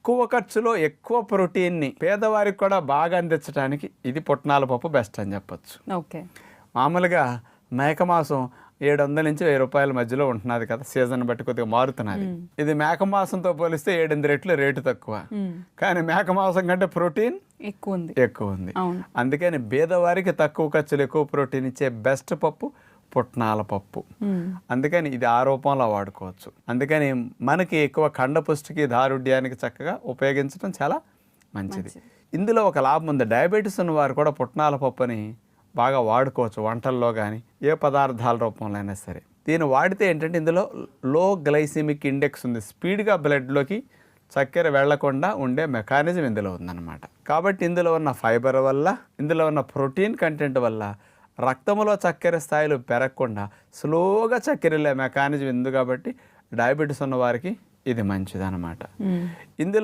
తక్కువ ఖర్చులో ఎక్కువ ప్రోటీన్ని పేదవారికి కూడా బాగా అందించడానికి ఇది పుట్నాల పప్పు బెస్ట్ అని చెప్పొచ్చు. ఓకే. మామూలుగా మేక మాంసం 700 నుంచి 1000 రూపాయల మధ్యలో ఉంటున్నది కదా, సీజన్ బట్టి కొద్దిగా మారుతున్నది. ఇది మేక మాంసంతో పోలిస్తే 7-8 రెట్లు రేటు తక్కువ, కానీ మేక మాంసం కంటే ప్రోటీన్ ఎక్కువ ఉంది. అందుకని పేదవారికి తక్కువ ఖర్చులు ఎక్కువ ప్రోటీన్ ఇచ్చే బెస్ట్ పప్పు పుట్నాల పప్పు. అందుకని ఇది ఆ రూపంలో వాడుకోవచ్చు. అందుకని మనకి ఎక్కువ కండపుష్టికి దారుఢ్యానికి చక్కగా ఉపయోగించడం చాలా మంచిది. ఇందులో ఒక లాభం ఉంది, డయాబెటీస్ ఉన్న వారు కూడా పుట్నాల పప్పుని బాగా వాడుకోవచ్చు వంటల్లో కానీ ఏ పదార్థాల రూపంలో అయినా సరే. దీన్ని వాడితే ఏంటంటే ఇందులో లో గ్లైసిమిక్ ఇండెక్స్ ఉంది, స్పీడ్గా బ్లడ్లోకి చక్కెర వెళ్లకుండా ఉండే మెకానిజం ఇందులో ఉందన్నమాట. కాబట్టి ఇందులో ఉన్న ఫైబర్ వల్ల, ఇందులో ఉన్న ప్రోటీన్ కంటెంట్ వల్ల రక్తంలో చక్కెర స్థాయిలు పెరగకుండా స్లోగా చక్కెర వెళ్ళే మెకానిజం ఉంది. కాబట్టి డయాబెటీస్ ఉన్న వారికి ఇది మంచిదన్నమాట. ఇందులో